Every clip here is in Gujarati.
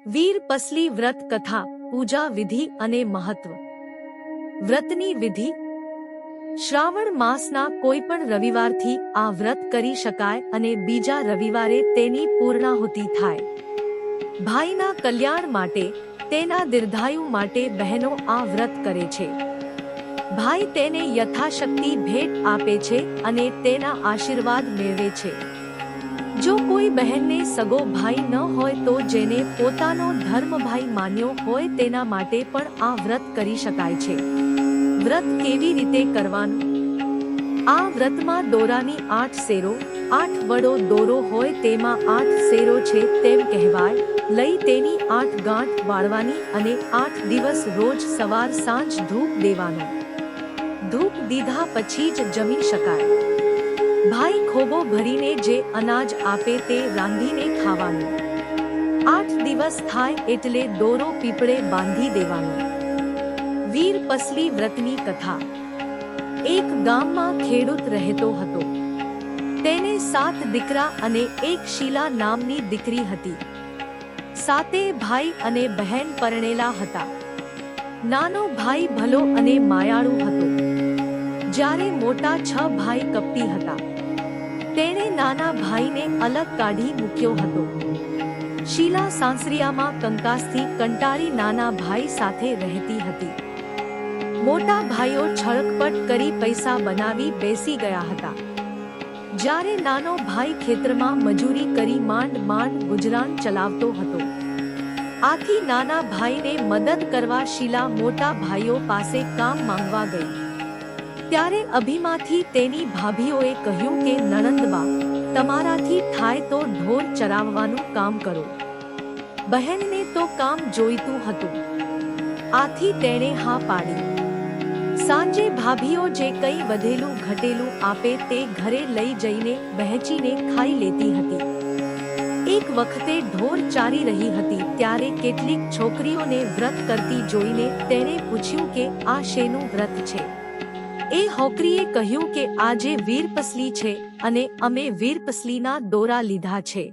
વીરપસલી વ્રત કથા, પૂજા વિધિ અને મહત્વ. વ્રતની વિધિ. શ્રાવણ માસના કોઈ પણ રવિવારથી આ વ્રત કરી શકાય અને બીજા રવિવારે તેની પૂર્ણાહુતિ થાય. ભાઈના કલ્યાણ માટે, તેના દીર્ઘાયુ માટે બહેનો આ વ્રત કરે છે. ભાઈ તેને યથાશક્તિ ભેટ આપે છે અને તેના આશીર્વાદ મેળવે છે. જો કોઈ બહેનને સગો ભાઈ ન હોય તો જેને પોતાનો ધર્મભાઈ માન્યો હોય તેના માટે પણ આ વ્રત કરી શકાય છે. વ્રત કેવી રીતે કરવાનું? આ વ્રતમાં દોરાની 8 શેરો, 8 વડો દોરો હોય તેમાં 8 શેરો છે તેમ કહેવાય, લઈ તેની 8 ગાંઠ વાળવાની અને 8 દિવસ રોજ સવાર સાંજ ધૂપ દેવાનો. ધૂપ દીધા પછી જ જમી શકાય. ભાઈ ખોબો ભરીને જે અનાજ આપે તે રાંધીને ખાવાનું. 8 દિવસ થાય એટલે દોરો પીપળે બાંધી દેવાનો. વીરપસલી વ્રતની કથા. એક ગામમાં ખેડૂત રહેતો હતો. તેને 7 દીકરા અને એક શીલા નામની દીકરી હતી. 7 ભાઈ અને બહેન પરણેલા હતા. નાનો ભાઈ ભલો અને માયાળુ હતો, જ્યારે મોટા 6 ભાઈ કપટી હતા. તેણે નાના ભાઈને અલગ કાઢી મૂક્યો હતો. શીલા સાસરિયામાં કંકાસથી કંટાળી નાના ભાઈ સાથે રહેતી હતી. મોટા ભાઈઓ છળકપટ કરી પૈસા બનાવી બેસી ગયા હતા, જ્યારે નાનો ભાઈ ખેતરમાં મજૂરી કરી માંડ માંડ ગુજરાન ચલાવતો હતો. આથી નાના ભાઈને મદદ કરવા શીલા મોટા ભાઈઓ પાસે કામ માંગવા ગઈ. ત્યારે અભીમાંથી તેની ભાભીઓએ કહ્યું કે નણંદબા, તમારાથી થાય તો ઢોર ચરાવવાનું કામ કરો. બહેનને તો કામ જોઈતું હતું, આથી તેણે હા પાડી. સાંજે ભાભીઓ જે કંઈ વધેલું ઘટેલું આપે તે ઘરે લઈ જઈને વહેંચીને ખાઈ લેતી હતી. એક વખતે ઢોર ચારી રહી હતી ત્યારે કેટલીક છોકરીઓને વ્રત કરતી જોઈને તેણે પૂછ્યું કે આ શેનું વ્રત છે? એ હોકરીએ કહ્યું કે આજે વીરપસલી છે અને અમે વીરપસલીના દોરા લીધા છે.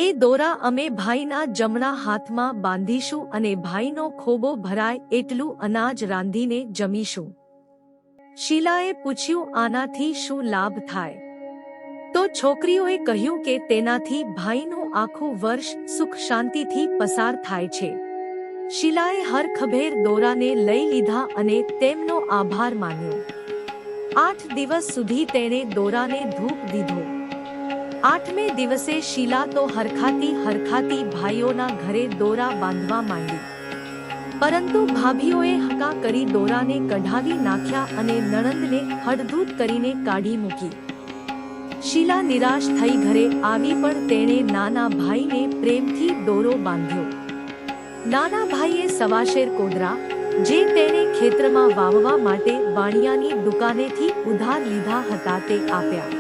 એ દોરા અમે ભાઈના જમણા હાથમાં બાંધીશું અને ભાઈનો ખોબો ભરાય એટલું અનાજ રાંધીને જમીશું. શીલાએ પૂછ્યું, આનાથી શું લાભ થાય? તો છોકરીઓએ કહ્યું કે તેનાથી ભાઈનું આખું વર્ષ સુખ શાંતિથી પસાર થાય છે. શીલાએ હરખભેર દોરાને લઈ લીધા અને તેમનો આભાર માન્યો. 8 દિવસ સુધી તેણે દોરાને ધૂપ દીધો. 8મે દિવસે શીલા તો હરખાતી ભાઈઓના ઘરે દોરા બાંધવા માંડી. પરંતુ ભાભીઓએ હકા કરી દોરાને કઢાવી નાખ્યા અને નણંદને હડધૂત કરીને કાઢી મૂકી. શીલા નિરાશ થઈ ઘરે આવી પણ તેણે નાના ભાઈને પ્રેમથી દોરો બાંધ્યો. નાના ભાઈએ સવાશેર કોદરા, જે તેણે ખેતરમાં વાવવા માટે વાણિયાની દુકાનેથી ઉધાર લીધા હતા તે આપ્યા.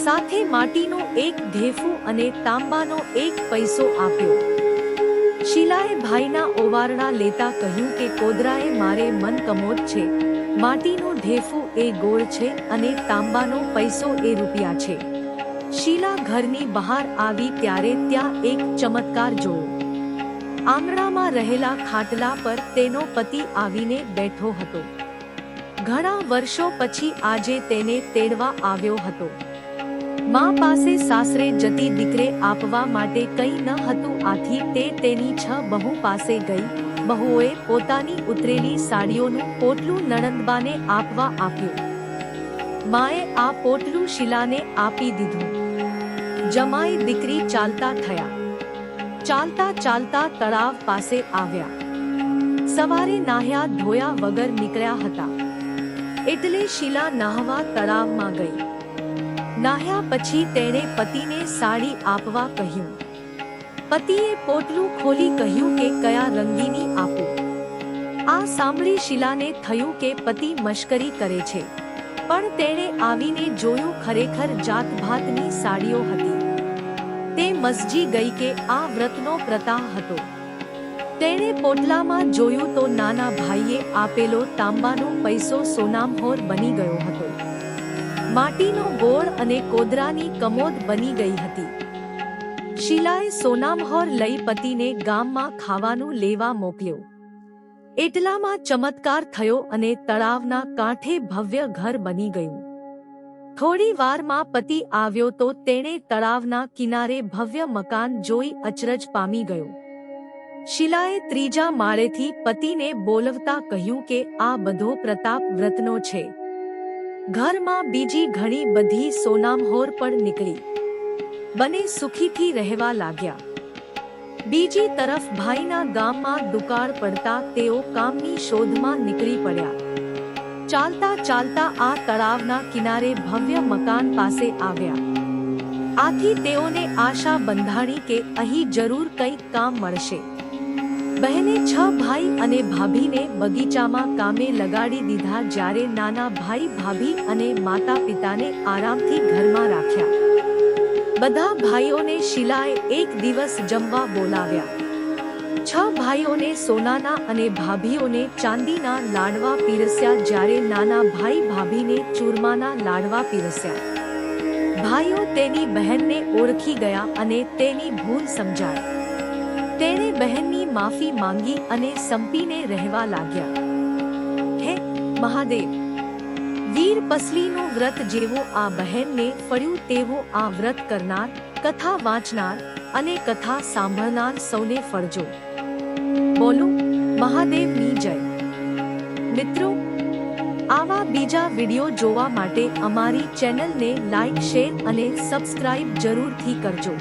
સાથે માટીનો એક ઢેફું અને તાંબાનો એક પૈસો આપ્યો. શીલાએ ભાઈના ઓવારણા લેતા કહ્યું કે કોદરાએ મારે મન કમોદ છે, માટીનું ઢેફું એ ગોળ છે અને તાંબાનો પૈસો એ રૂપિયા છે. શીલા ઘરની બહાર આવી ત્યારે ત્યાં એક ચમત્કાર જોયો. આંગણામાં રહેલા ખાટલા પર તેનો પતિ આવીને બેઠો હતો. ઘણા વર્ષો પછી આજે તેને તેડવા આવ્યો હતો. મા પાસે સાસરે જતી દીકરે આપવા માટે કંઈ ન હતું, આથી તે તેની 6 બહુ પાસે ગઈ. બહુઓએ પોતાની ઉતરેલી સાડીઓનું પોટલું નણંદબાને આપવા આપ્યું. માએ આ પોટલું શીલાને આપી દીધું. જમાઈ દીકરી ચાલતા થયા. ચાલતા ચાલતા તળાવ પાસે આવ્યા. સવારે નાહ્યા ધોયા વગર નીકળ્યા હતા, એટલે શીલા નાહવા તળાવમાં ગઈ. નાહ્યા પછી તેણે પતિને સાડી આપવા કહ્યું. પતિએ પોટલું ખોલી કહ્યું કે કયા રંગીની આપું? આ સાંભળી શીલાને થયું કે પતિ મશ્કરી કરે છે, પણ તેણે આવીને જોયું ખરેખર જાતભાતની સાડીઓ હતી. તે મસજી ગઈ કે આ વ્રતનો પ્રતાહ હતો. તેણે પોટલામાં જોયું તો નાના ભાઈએ આપેલો તાંબાનો પૈસો સોનામહોર બની ગયો હતો. માટીનો ગોળ અને કોદરાની કમોદ બની ગઈ હતી. શીલાએ સોનામહોર લઈ પતિને ગામમાં ખાવાનું લેવા મોકલ્યો. એટલામાં ચમત્કાર થયો અને તળાવના કાંઠે ભવ્ય ઘર બની ગયું. થોડી વારમાં પતિ આવ્યો તો તેણે તળાવના કિનારે ભવ્ય મકાન જોઈ અચરજ પામી ગયો. શીલાએ ત્રીજા માળેથી પતિને બોલવતા કહ્યું કે આ બધો પ્રતાપ વ્રતનો છે. ઘરમાં બીજી ઘણી બધી સોનામહોર પણ નીકળી. બંને સુખીથી રહેવા લાગ્યા. બીજી તરફ ભાઈના ગામમાં દુકાળ પડતા તેઓ કામની શોધમાં નીકળી પડ્યા. ચાલતા ચાલતા આ તળાવના કિનારે ભવ્ય મકાન પાસે આવ્યા. આથી તેઓને આશા બંધાણી કે અહીં જરૂર કંઈક કામ મળશે. બહેને 6 ભાઈ અને ભાભીને બગીચામાં કામે લગાડી દીધા. જ્યારે નાના ભાઈ ભાભી અને માતા પિતાને આરામથી ઘરમાં રાખ્યા. બધા ભાઈઓને શીલાએ એક દિવસ જમવા બોલાવ્યા. 6 ભાઈઓને સોનાના અને ભાભીઓને ચાંદીના લાડવા પીરસ્યા. જ્યારે નાના ભાઈ ભાભીને ચૂરમાના લાડવા પીરસ્યા. ભાઈઓ તેની બહેનને ઓળખી ગયા અને તેની ભૂલ સમજાઈ. તેણે બહેનની માફી માંગી અને સંપીને રહેવા લાગ્યા. હે મહાદેવ! વીર પસલીનું વ્રત જેવું આ બહેનને ફળ્યું તેવું આ વ્રત કરનાર, કથા વાંચનાર અને કથા સાંભળનાર સૌને ફળજો. બોલો મહાદેવની જય. મિત્રો, આવા બીજા વિડિયો જોવા માટે અમારી ચેનલને લાઈક, શેર અને સબસ્ક્રાઇબ જરૂરથી કરજો.